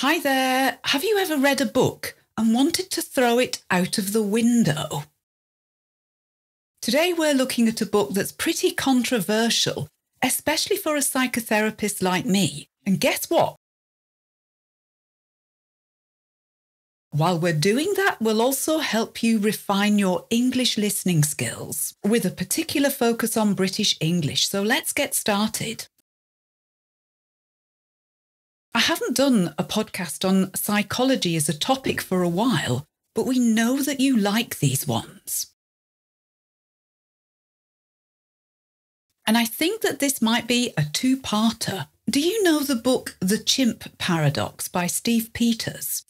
Hi there. Have you ever read a book and wanted to throw it out of the window? Today we're looking at a book that's pretty controversial, especially for a psychotherapist like me. And guess what? While we're doing that, we'll also help you refine your English listening skills with a particular focus on British English. So let's get started. I haven't done a podcast on psychology as a topic for a while, but we know that you like these ones. And I think that this might be a two-parter. Do you know the book The Chimp Paradox by Steve Peters?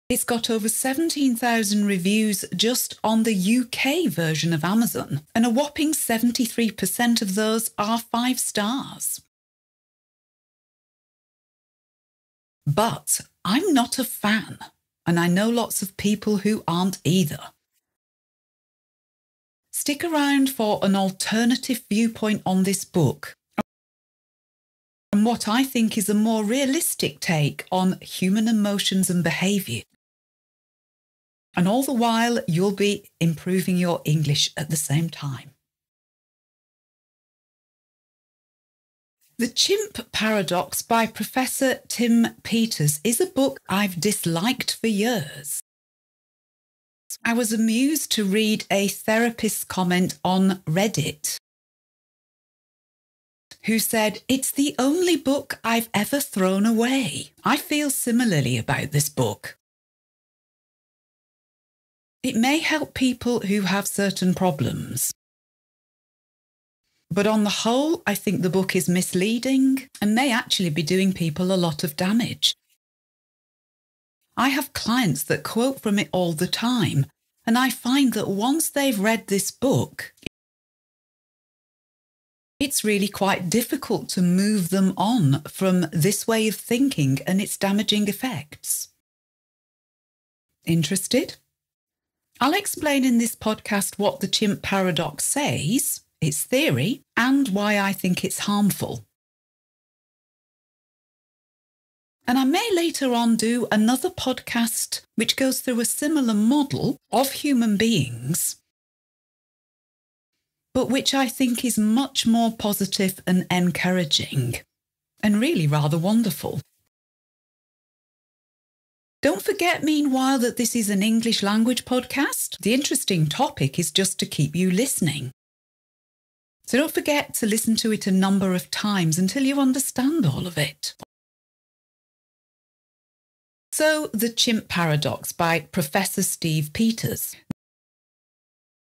It's got over 17,000 reviews just on the UK version of Amazon, and a whopping 73% of those are 5 stars. But I'm not a fan, and I know lots of people who aren't either. Stick around for an alternative viewpoint on this book and what I think is a more realistic take on human emotions and behaviour. And all the while, you'll be improving your English at the same time. The Chimp Paradox by Professor Tim Peters is a book I've disliked for years. I was amused to read a therapist's comment on Reddit who said, "It's the only book I've ever thrown away." I feel similarly about this book. It may help people who have certain problems. But on the whole, I think the book is misleading and may actually be doing people a lot of damage. I have clients that quote from it all the time, and I find that once they've read this book, it's really quite difficult to move them on from this way of thinking and its damaging effects. Interested? I'll explain in this podcast what the Chimp Paradox says, its theory, and why I think it's harmful. And I may later on do another podcast which goes through a similar model of human beings, but which I think is much more positive and encouraging, and really rather wonderful. Don't forget, meanwhile, that this is an English language podcast. The interesting topic is just to keep you listening. So don't forget to listen to it a number of times until you understand all of it. So, The Chimp Paradox by Professor Steve Peters.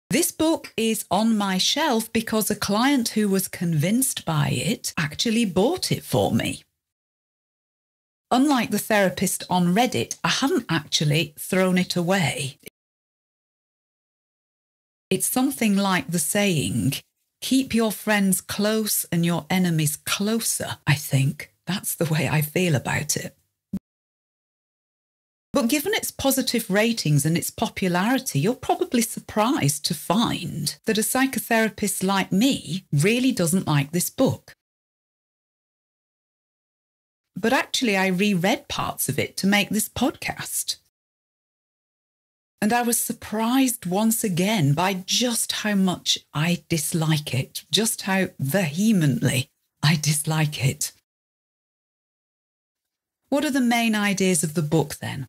This book is on my shelf because a client who was convinced by it actually bought it for me. Unlike the therapist on Reddit, I haven't actually thrown it away. It's something like the saying, "Keep your friends close and your enemies closer," I think. That's the way I feel about it. But given its positive ratings and its popularity, you're probably surprised to find that a psychotherapist like me really doesn't like this book. But actually, I reread parts of it to make this podcast. And I was surprised once again by just how much I dislike it, just how vehemently I dislike it. What are the main ideas of the book then?